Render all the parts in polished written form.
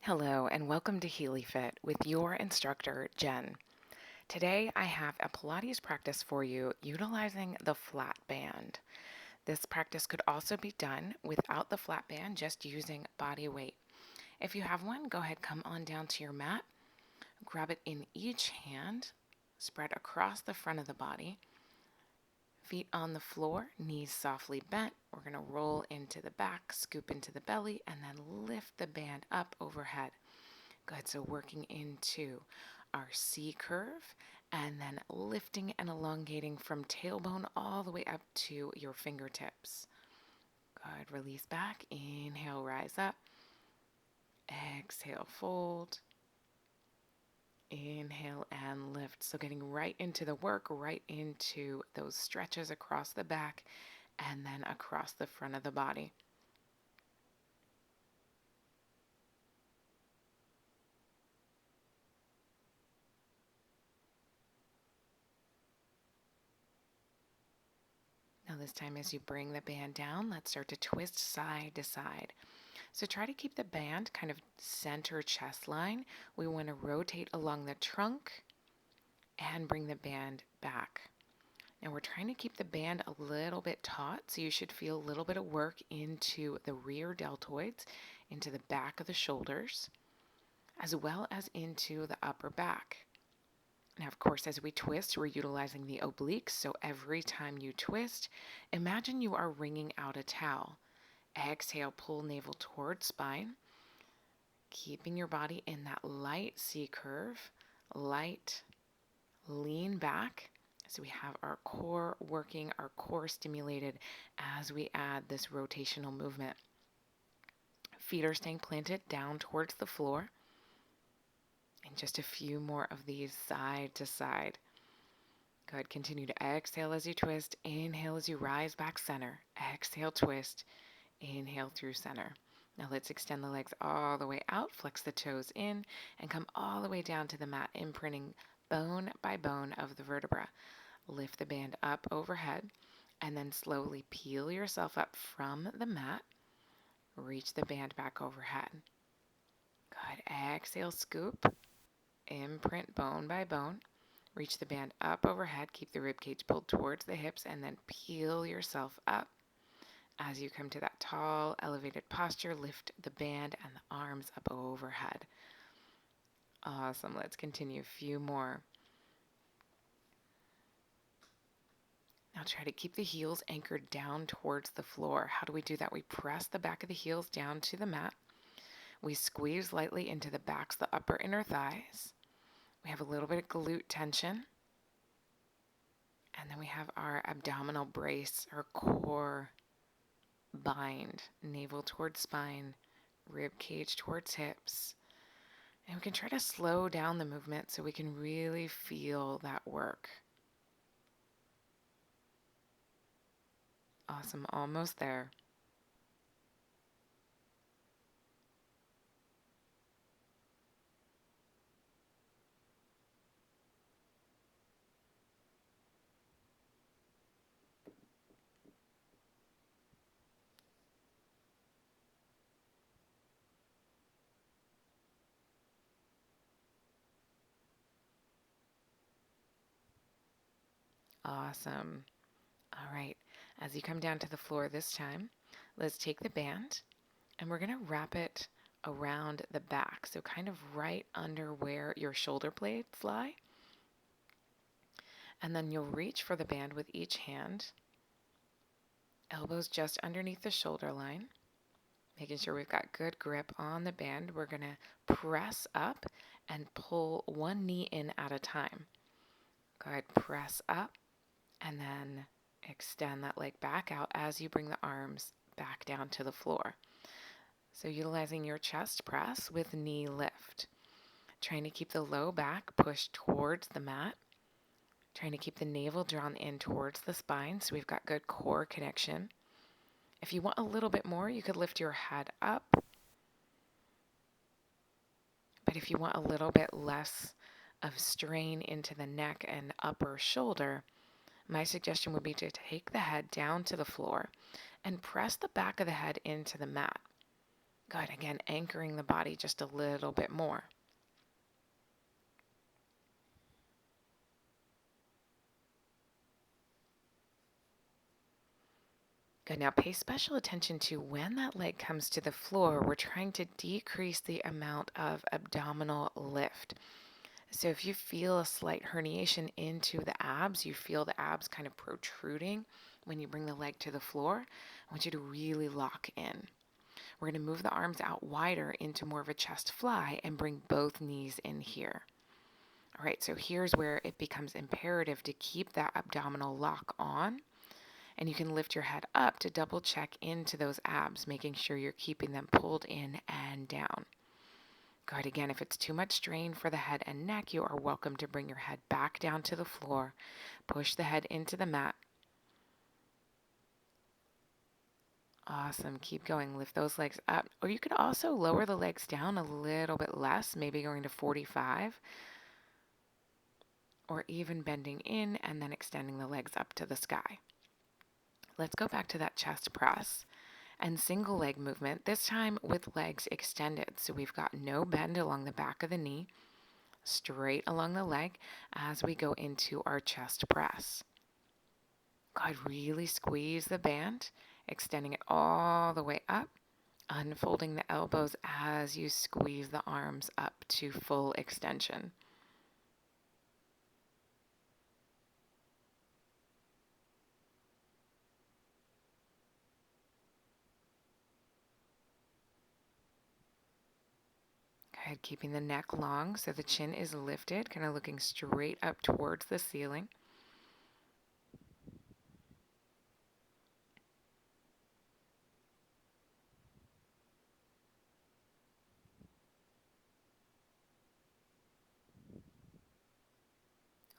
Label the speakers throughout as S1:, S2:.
S1: Hello and welcome to Healy Fit with your instructor, Jen. Today I have a Pilates practice for you utilizing the flat band. This practice could also be done without the flat band, just using body weight. If you have one, go ahead, come on down to your mat, grab it in each hand, spread across the front of the body, feet on the floor, knees softly bent. We're going to roll into the back, scoop into the belly, and then lift the band up overhead. Good, so working into our C curve and then lifting and elongating from tailbone all the way up to your fingertips. Good, release back, inhale, rise up, exhale, fold, inhale and lift. So getting right into the work, right into those stretches across the back and then across the front of the body. Now this time as you bring the band down, let's start to twist side to side. So try to keep the band kind of center chest line. We want to rotate along the trunk and bring the band back. Now we're trying to keep the band a little bit taut, so you should feel a little bit of work into the rear deltoids, into the back of the shoulders, as well as into the upper back. Now, of course, as we twist, we're utilizing the obliques, so every time you twist, imagine you are wringing out a towel. Exhale, pull navel towards spine, keeping your body in that light C curve, light, lean back. So we have our core working, our core stimulated as we add this rotational movement. Feet are staying planted down towards the floor. And just a few more of these side to side. Good. Continue to exhale as you twist. Inhale as you rise back center. Exhale, twist. Inhale through center. Now let's extend the legs all the way out, flex the toes in, and come all the way down to the mat, imprinting bone by bone of the vertebra. Lift the band up overhead, and then slowly peel yourself up from the mat. Reach the band back overhead. Good. Exhale, scoop. Imprint bone by bone. Reach the band up overhead. Keep the ribcage pulled towards the hips, and then peel yourself up. As you come to that tall, elevated posture, lift the band and the arms up overhead. Awesome. Let's continue a few more. Now try to keep the heels anchored down towards the floor. How do we do that? We press the back of the heels down to the mat. We squeeze lightly into the backs, the upper inner thighs. We have a little bit of glute tension. And then we have our abdominal brace, our core bind, navel towards spine, rib cage towards hips. And we can try to slow down the movement so we can really feel that work. Awesome, almost there. Awesome. All right, as you come down to the floor this time, let's take the band and we're going to wrap it around the back. So kind of right under where your shoulder blades lie. And then you'll reach for the band with each hand. Elbows just underneath the shoulder line. Making sure we've got good grip on the band. We're going to press up and pull one knee in at a time. Good. Press up and then extend that leg back out as you bring the arms back down to the floor. So utilizing your chest press with knee lift. Trying to keep the low back pushed towards the mat. Trying to keep the navel drawn in towards the spine so we've got good core connection. If you want a little bit more, you could lift your head up. But if you want a little bit less of strain into the neck and upper shoulder, my suggestion would be to take the head down to the floor and press the back of the head into the mat. Good. Again, anchoring the body just a little bit more. Good. Now pay special attention to when that leg comes to the floor. We're trying to decrease the amount of abdominal lift. So if you feel a slight herniation into the abs, you feel the abs kind of protruding when you bring the leg to the floor, I want you to really lock in. We're going to move the arms out wider into more of a chest fly and bring both knees in here. All right, so here's where it becomes imperative to keep that abdominal lock on. And you can lift your head up to double check into those abs, making sure you're keeping them pulled in and down. Good. Again, if it's too much strain for the head and neck, you are welcome to bring your head back down to the floor. Push the head into the mat. Awesome. Keep going. Lift those legs up. Or you could also lower the legs down a little bit less, maybe going to 45. Or even bending in and then extending the legs up to the sky. Let's go back to that chest press and single leg movement, this time with legs extended. So we've got no bend along the back of the knee, straight along the leg as we go into our chest press. Good. Really squeeze the band, extending it all the way up, unfolding the elbows as you squeeze the arms up to full extension. Good. Keeping the neck long so the chin is lifted, kind of looking straight up towards the ceiling.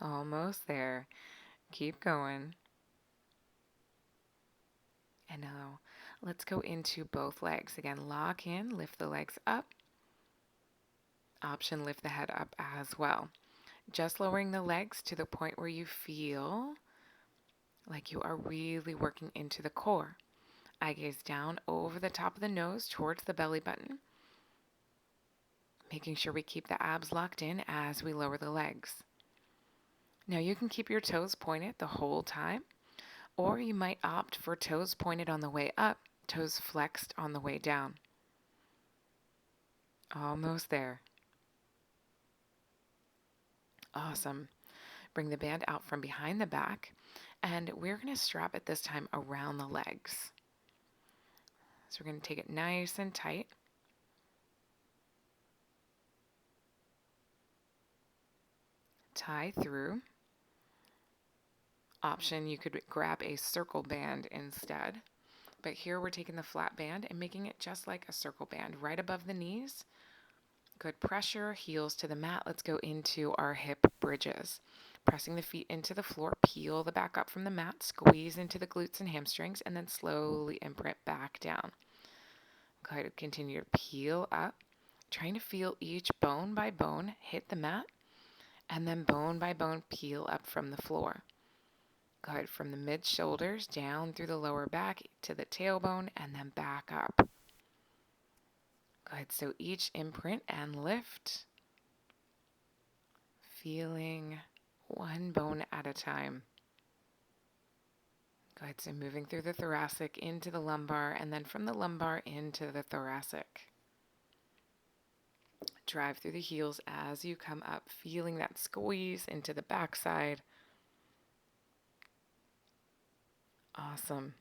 S1: Almost there. Keep going. And now let's go into both legs. Again, lock in, lift the legs up. Option, lift the head up as well. Just lowering the legs to the point where you feel like you are really working into the core. Eye gaze down over the top of the nose towards the belly button, making sure we keep the abs locked in as we lower the legs. Now you can keep your toes pointed the whole time, or you might opt for toes pointed on the way up, toes flexed on the way down. Almost there. Awesome. Bring the band out from behind the back, and we're going to strap it this time around the legs. So we're going to take it nice and tight. Tie through. Option, you could grab a circle band instead. But here we're taking the flat band and making it just like a circle band right above the knees. Good pressure, heels to the mat. Let's go into our hip bridges. Pressing the feet into the floor, peel the back up from the mat, squeeze into the glutes and hamstrings, and then slowly imprint back down. Good. Continue to peel up, trying to feel each bone by bone hit the mat, and then bone by bone peel up from the floor. Good. From the mid shoulders down through the lower back to the tailbone, and then back up. Good. So each imprint and lift, feeling one bone at a time. Good. So moving through the thoracic into the lumbar, and then from the lumbar into the thoracic. Drive through the heels as you come up, feeling that squeeze into the backside. Awesome.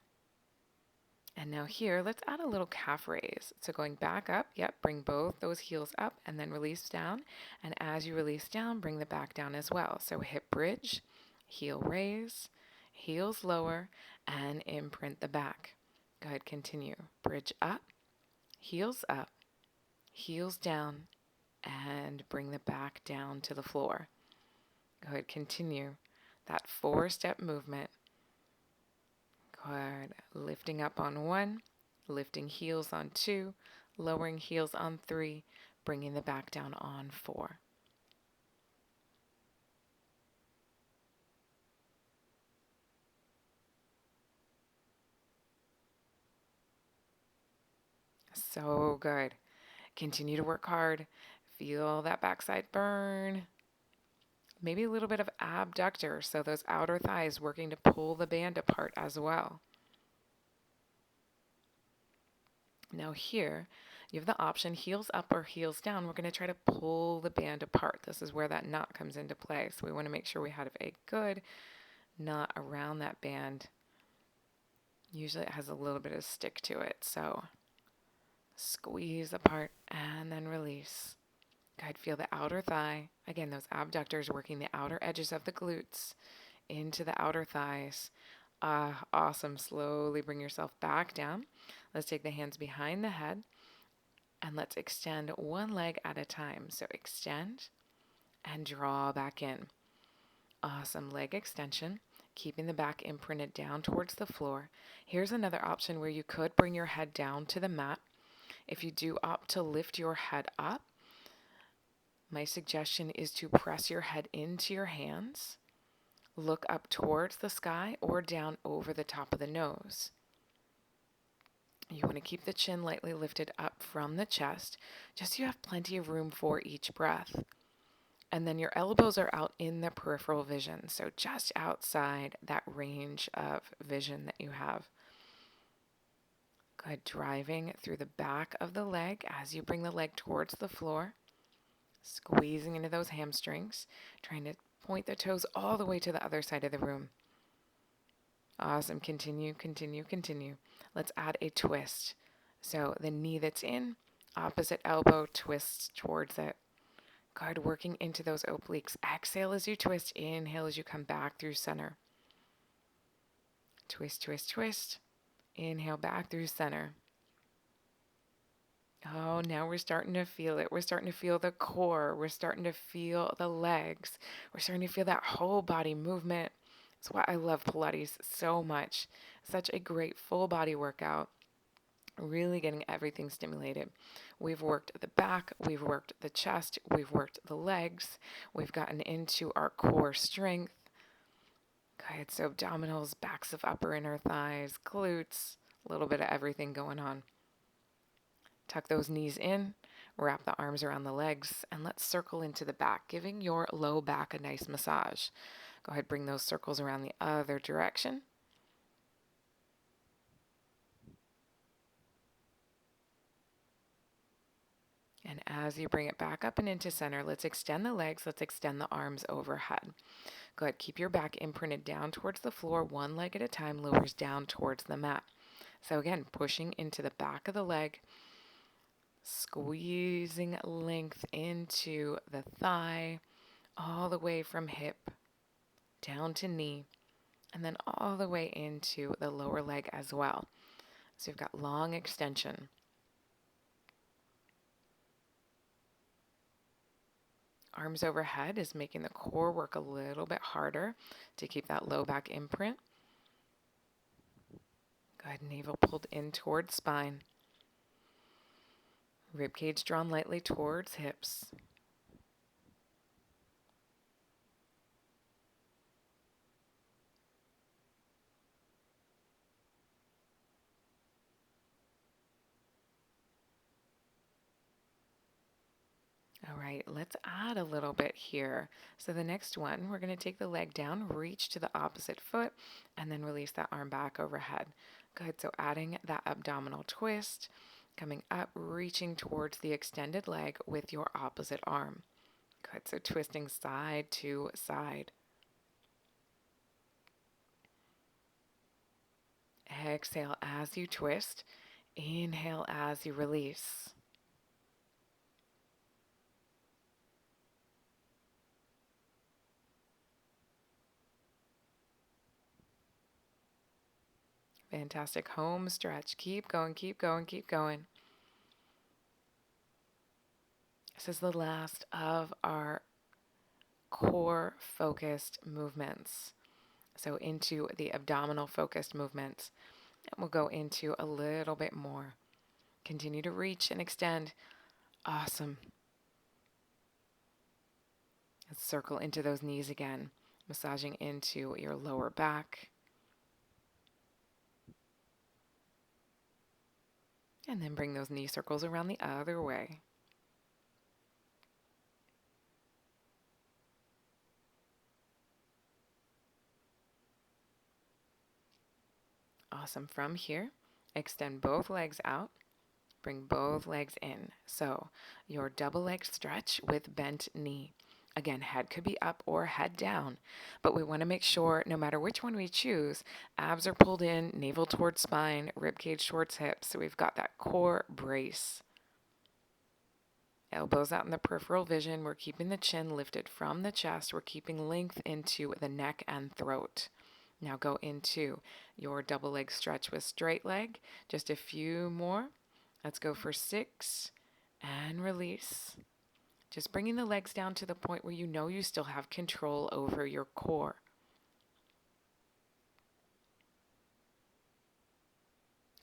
S1: And now here, let's add a little calf raise. So going back up, bring both those heels up and then release down. And as you release down, bring the back down as well. So hip bridge, heel raise, heels lower, and imprint the back. Go ahead, continue. Bridge up, heels down, and bring the back down to the floor. Go ahead, continue that 4-step movement. Good. Lifting up on 1, lifting heels on 2, lowering heels on 3, bringing the back down on 4. So good. Continue to work hard. Feel that backside burn. Maybe a little bit of abductor, so those outer thighs working to pull the band apart as well. Now here, you have the option heels up or heels down. We're going to try to pull the band apart. This is where that knot comes into play. So we want to make sure we have a good knot around that band. Usually it has a little bit of stick to it. So squeeze apart and then release. Good. Feel the outer thigh. Again, those abductors working the outer edges of the glutes into the outer thighs. Awesome. Slowly bring yourself back down. Let's take the hands behind the head and let's extend one leg at a time. So extend and draw back in. Awesome. Leg extension, keeping the back imprinted down towards the floor. Here's another option where you could bring your head down to the mat. If you do opt to lift your head up, my suggestion is to press your head into your hands, look up towards the sky or down over the top of the nose. You want to keep the chin lightly lifted up from the chest, just so you have plenty of room for each breath. And then your elbows are out in the peripheral vision, so just outside that range of vision that you have. Good. Driving through the back of the leg as you bring the leg towards the floor. Squeezing into those hamstrings, trying to point the toes all the way to the other side of the room. Awesome. Continue, continue, continue. Let's add a twist. So the knee that's in, opposite elbow twists towards it. Good. Working into those obliques. Exhale as you twist. Inhale as you come back through center. Twist, twist, twist. Inhale back through center. Oh, now we're starting to feel it. We're starting to feel the core. We're starting to feel the legs. We're starting to feel that whole body movement. That's why I love Pilates so much. Such a great full body workout. Really getting everything stimulated. We've worked the back, we've worked the chest, we've worked the legs. We've gotten into our core strength. Good. So abdominals, backs of upper inner thighs, glutes, a little bit of everything going on. Tuck those knees in, wrap the arms around the legs, and let's circle into the back, giving your low back a nice massage. Go ahead, bring those circles around the other direction. And as you bring it back up and into center, let's extend the legs, let's extend the arms overhead. Go ahead, keep your back imprinted down towards the floor, one leg at a time, lowers down towards the mat. So again, pushing into the back of the leg, squeezing length into the thigh, all the way from hip down to knee, and then all the way into the lower leg as well. So you've got long extension. Arms overhead is making the core work a little bit harder to keep that low back imprint. Good. Navel pulled in towards spine. Rib cage drawn lightly towards hips. All right, let's add a little bit here. So the next one, we're going to take the leg down, reach to the opposite foot, and then release that arm back overhead. Good. So adding that abdominal twist, coming up, reaching towards the extended leg with your opposite arm. Good. So twisting side to side. Exhale as you twist. Inhale as you release. Fantastic. Home stretch. Keep going, keep going, keep going. This is the last of our core focused movements. So into the abdominal focused movements. And we'll go into a little bit more. Continue to reach and extend. Awesome. Let's circle into those knees again. Massaging into your lower back. And then bring those knee circles around the other way. Awesome. From here, extend both legs out. Bring both legs in. So your double leg stretch with bent knee. Again, head could be up or head down, but we want to make sure no matter which one we choose, abs are pulled in, navel towards spine, rib cage towards hips. So we've got that core brace. Elbows out in the peripheral vision. We're keeping the chin lifted from the chest. We're keeping length into the neck and throat. Now go into your double leg stretch with straight leg. Just a few more. Let's go for 6 and release. Just bringing the legs down to the point where you know you still have control over your core.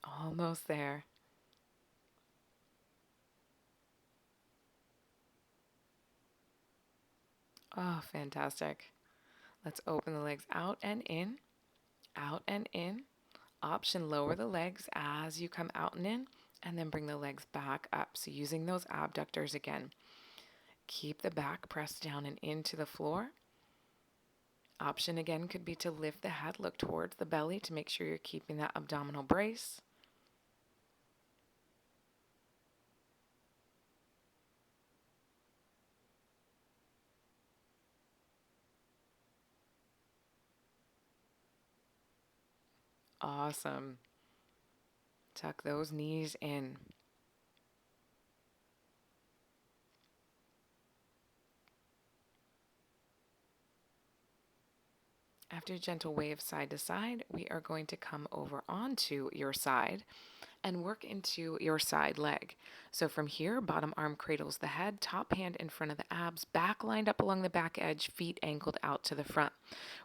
S1: Almost there. Oh, fantastic. Let's open the legs out and in, out and in. Option lower the legs as you come out and in, and then bring the legs back up. So using those abductors again. Keep the back pressed down and into the floor. Option again could be to lift the head, look towards the belly to make sure you're keeping that abdominal brace. Awesome. Tuck those knees in. After a gentle wave side to side, we are going to come over onto your side and work into your side leg. So from here, bottom arm cradles the head, top hand in front of the abs, back lined up along the back edge, feet angled out to the front.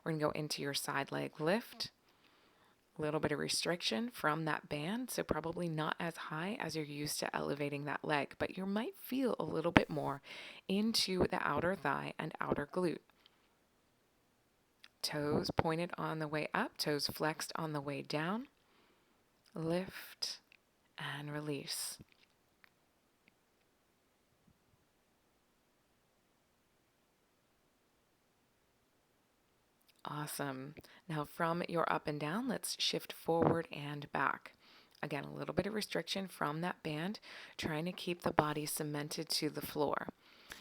S1: We're going to go into your side leg lift. A little bit of restriction from that band, so probably not as high as you're used to elevating that leg, but you might feel a little bit more into the outer thigh and outer glute. Toes pointed on the way up, toes flexed on the way down. Lift and release. Awesome. Now from your up and down, let's shift forward and back. Again, a little bit of restriction from that band, trying to keep the body cemented to the floor.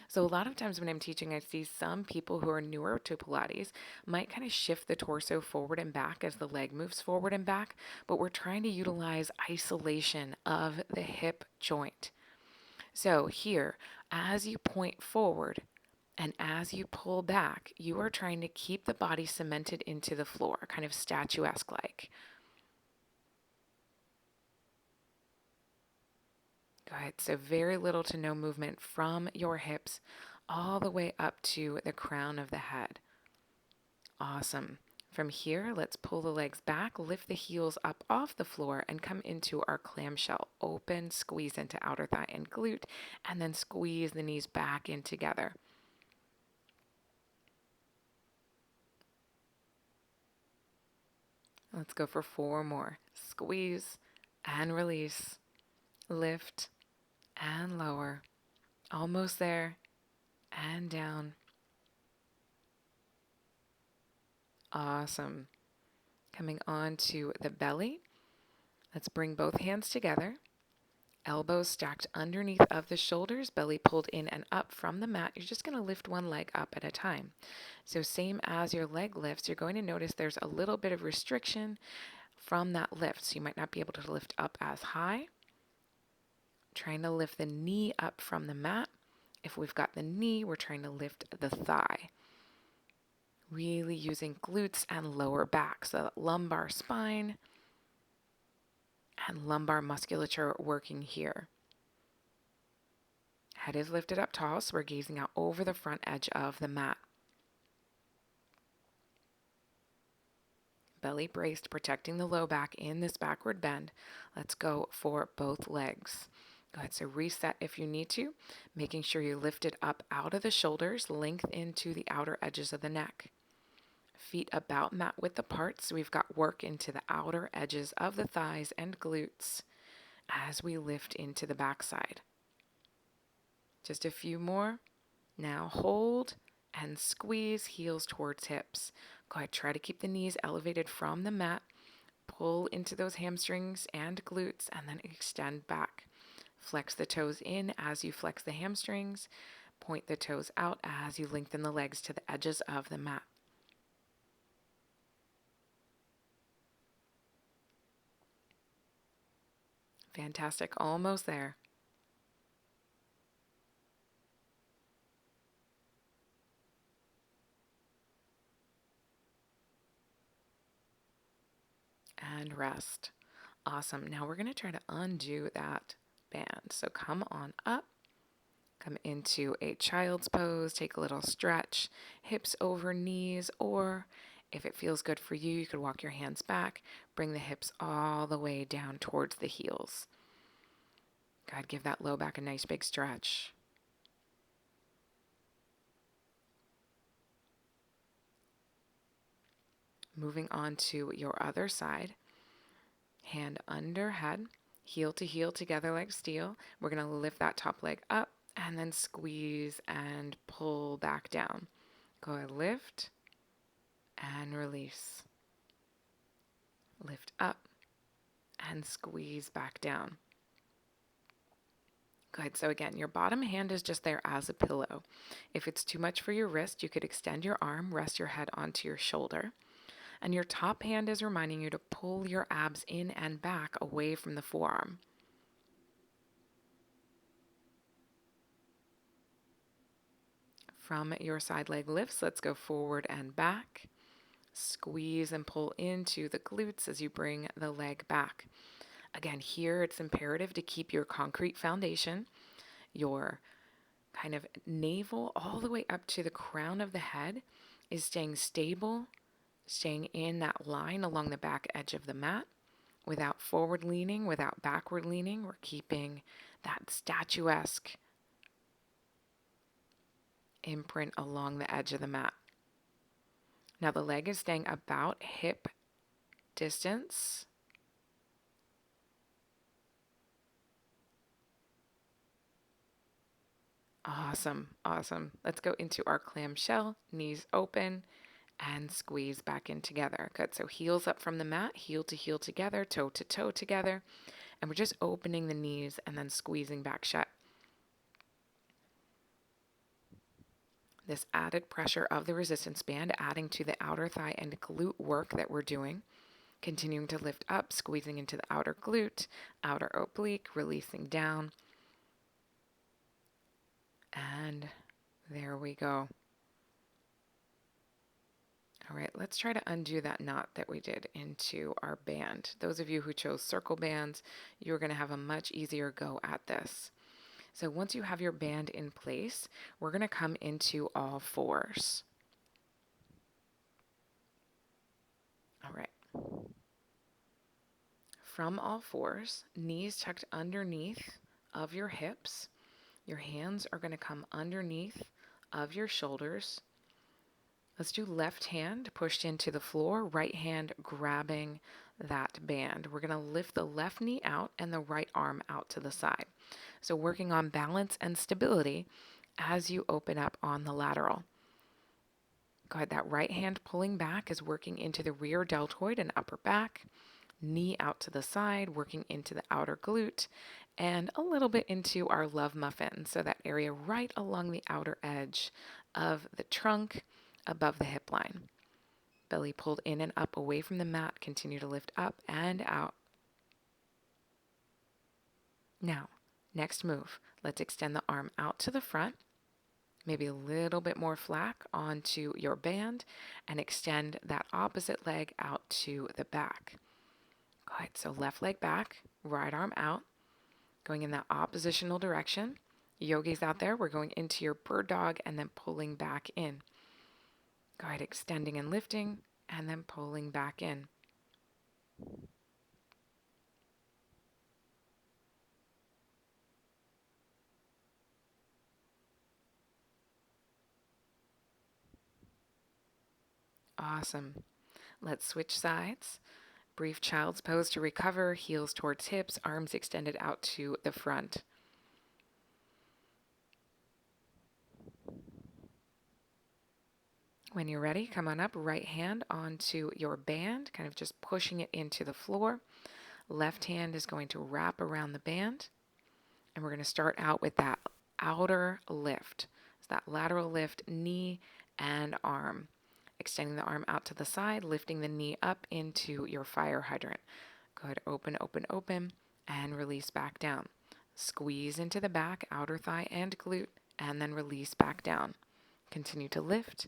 S1: So a lot of times when I'm teaching, I see some people who are newer to Pilates might kind of shift the torso forward and back as the leg moves forward and back, but we're trying to utilize isolation of the hip joint. So here, as you point forward and as you pull back, you are trying to keep the body cemented into the floor, kind of statuesque like. Good. So very little to no movement from your hips all the way up to the crown of the head. Awesome. From here, let's pull the legs back, lift the heels up off the floor, and come into our clamshell. Open, squeeze into outer thigh and glute, and then squeeze the knees back in together. Let's go for 4 more. Squeeze and release. Lift and lower. Almost there. And down. Awesome. Coming on to the belly. Let's bring both hands together. Elbows stacked underneath of the shoulders, belly pulled in and up from the mat. You're just going to lift one leg up at a time. So same as your leg lifts, you're going to notice there's a little bit of restriction from that lift. So you might not be able to lift up as high. Trying to lift the knee up from the mat. If we've got the knee, we're trying to lift the thigh. Really using glutes and lower back, so that lumbar spine and lumbar musculature working here. Head is lifted up tall, so we're gazing out over the front edge of the mat. Belly braced, protecting the low back in this backward bend. Let's go for both legs. Go ahead, so reset if you need to, making sure you lift it up out of the shoulders, length into the outer edges of the neck. Feet about mat width apart, so we've got work into the outer edges of the thighs and glutes. as we lift into the backside. Just a few more. Now hold and squeeze heels towards hips. Go ahead, try to keep the knees elevated from the mat. Pull into those hamstrings and glutes and then extend back. Flex the toes in as you flex the hamstrings. Point the toes out as you lengthen the legs to the edges of the mat. Fantastic, almost there. And rest. Awesome. Now we're going to try to undo that band. So come on up, come into a child's pose, take a little stretch, hips over knees, or if it feels good for you, you could walk your hands back, bring the hips all the way down towards the heels. God, give that low back a nice big stretch. Moving on to your other side. Hand under head, heel to heel together like steel. We're going to lift that top leg up and then squeeze and pull back down. Go ahead, lift and release. Lift up and squeeze back down. Good. So again, your bottom hand is just there as a pillow. If it's too much for your wrist, you could extend your arm, rest your head onto your shoulder. And your top hand is reminding you to pull your abs in and back away from the forearm. From your side leg lifts, let's go forward and back. Squeeze and pull into the glutes as you bring the leg back. Again, here it's imperative to keep your concrete foundation, your kind of navel all the way up to the crown of the head is staying stable, staying in that line along the back edge of the mat without forward leaning, without backward leaning. We're keeping that statuesque imprint along the edge of the mat. Now the leg is staying about hip distance. Awesome, awesome. Let's go into our clamshell, knees open, and squeeze back in together. Good, so heels up from the mat, heel to heel together, toe to toe together, and we're just opening the knees and then squeezing back shut. This added pressure of the resistance band adding to the outer thigh and glute work that we're doing. Continuing to lift up, squeezing into the outer glute, outer oblique, releasing down. And there we go. All right, let's try to undo that knot that we did into our band. Those of you who chose circle bands, you're going to have a much easier go at this. So once you have your band in place, we're going to come into all fours. All right. From all fours, knees tucked underneath of your hips. Your hands are going to come underneath of your shoulders. Let's do left hand pushed into the floor, right hand grabbing that band. We're going to lift the left knee out and the right arm out to the side. So working on balance and stability as you open up on the lateral. Go ahead, that right hand pulling back is working into the rear deltoid and upper back. Knee out to the side, working into the outer glute, and a little bit into our love muffin. So that area right along the outer edge of the trunk above the hip line. Belly pulled in and up away from the mat. Continue to lift up and out. Now, next move. Let's extend the arm out to the front. Maybe a little bit more flack onto your band and extend that opposite leg out to the back. Good. So left leg back, right arm out, going in that oppositional direction. Yogis out there, we're going into your bird dog and then pulling back in. Go ahead, extending and lifting, and then pulling back in. Awesome. Let's switch sides. Brief child's pose to recover, heels towards hips, arms extended out to the front. When you're ready, come on up, right hand onto your band, kind of just pushing it into the floor. Left hand is going to wrap around the band, and we're going to start out with that outer lift. So that lateral lift, knee and arm. Extending the arm out to the side, lifting the knee up into your fire hydrant. Good, open, open, open, and release back down. Squeeze into the back, outer thigh and glute, and then release back down. Continue to lift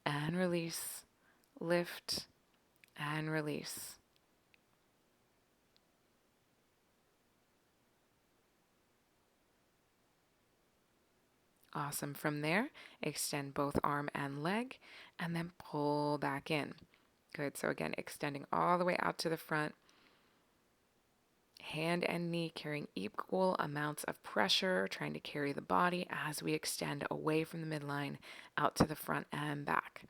S1: and release, lift and release. Awesome. From there, extend both arm and leg, and then pull back in. Good. So again, extending all the way out to the front. Hand and knee carrying equal amounts of pressure, trying to carry the body as we extend away from the midline, out to the front and back.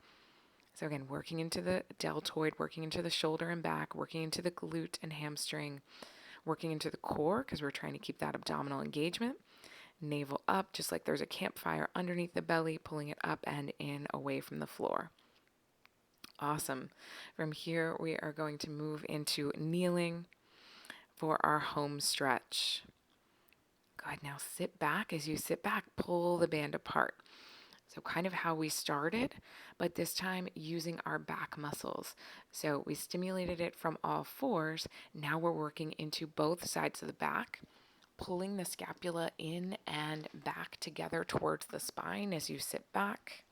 S1: So again, working into the deltoid, working into the shoulder and back, working into the glute and hamstring, working into the core because we're trying to keep that abdominal engagement. Navel up, just like there's a campfire underneath the belly, pulling it up and in away from the floor. Awesome. From here, we are going to move into kneeling for our home stretch. Good. Now sit back. As you sit back, pull the band apart. So kind of how we started, but this time using our back muscles. So we stimulated it from all fours. Now we're working into both sides of the back, pulling the scapula in and back together towards the spine as you sit back,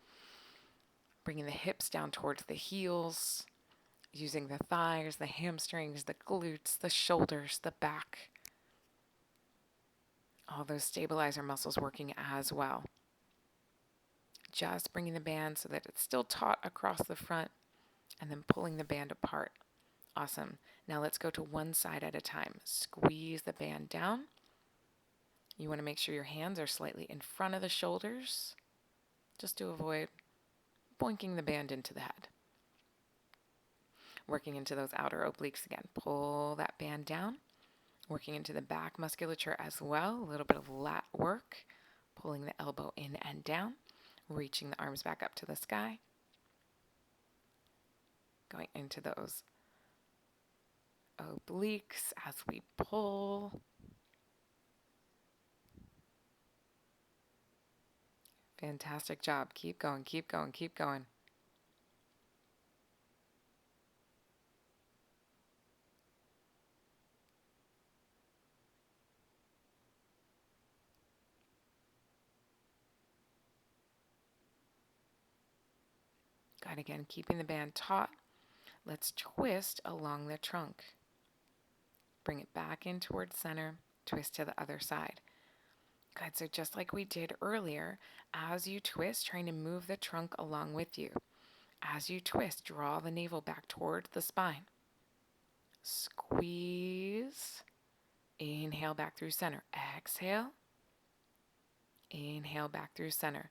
S1: bringing the hips down towards the heels, using the thighs, the hamstrings, the glutes, the shoulders, the back. All those stabilizer muscles working as well. Just bringing the band so that it's still taut across the front and then pulling the band apart. Awesome. Now let's go to one side at a time. Squeeze the band down. You want to make sure your hands are slightly in front of the shoulders just to avoid boinking the band into the head. Working into those outer obliques again. Pull that band down. Working into the back musculature as well. A little bit of lat work. Pulling the elbow in and down. Reaching the arms back up to the sky. Going into those obliques as we pull. Fantastic job. Keep going, keep going, keep going. Good. Again, keeping the band taut. Let's twist along the trunk. Bring it back in towards center. Twist to the other side. Good. So just like we did earlier, as you twist, trying to move the trunk along with you. As you twist, draw the navel back towards the spine. Squeeze. Inhale back through center. Exhale. Inhale back through center.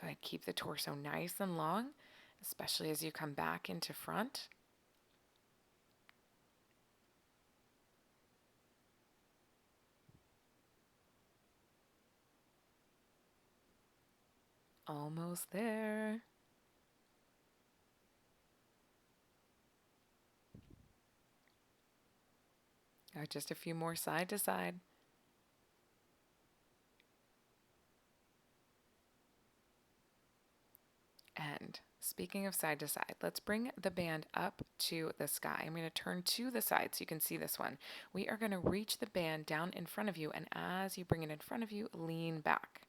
S1: Good. Keep the torso nice and long, especially as you come back into front. Almost there. Just a few more side to side. And speaking of side to side, let's bring the band up to the sky. I'm going to turn to the side so you can see this one. We are going to reach the band down in front of you, and as you bring it in front of you, lean back.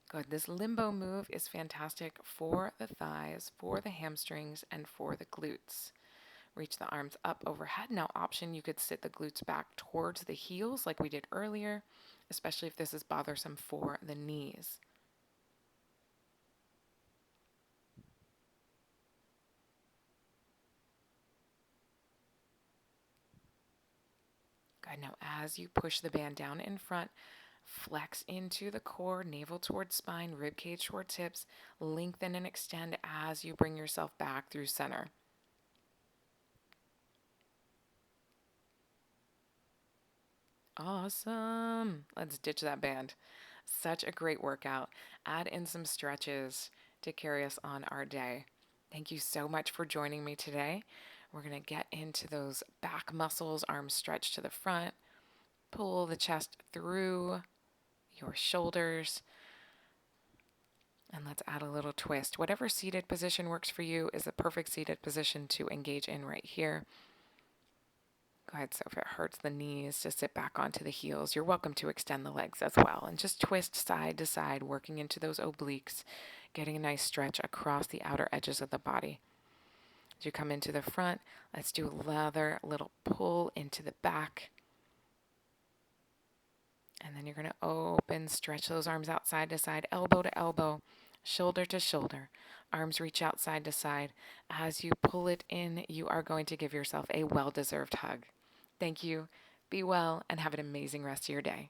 S1: Good. This limbo move is fantastic for the thighs, for the hamstrings, and for the glutes. Reach the arms up overhead. Now option, you could sit the glutes back towards the heels like we did earlier, especially if this is bothersome for the knees. Good. Now as you push the band down in front, Flex into the core, navel towards spine, rib cage towards hips. Lengthen and extend as you bring yourself back through center. Awesome. Let's ditch that band. Such a great workout. Add in some stretches to carry us on our day. Thank you so much for joining me today. We're going to get into those back muscles, arms stretched to the front. Pull the chest through your shoulders. And let's add a little twist. Whatever seated position works for you is the perfect seated position to engage in right here. Go ahead, so if it hurts the knees, just sit back onto the heels. You're welcome to extend the legs as well. And just twist side to side, working into those obliques, getting a nice stretch across the outer edges of the body. As you come into the front, let's do another little pull into the back. And then you're going to open, stretch those arms out side to side, elbow to elbow, shoulder to shoulder. Arms reach out side to side. As you pull it in, you are going to give yourself a well-deserved hug. Thank you. Be well and have an amazing rest of your day.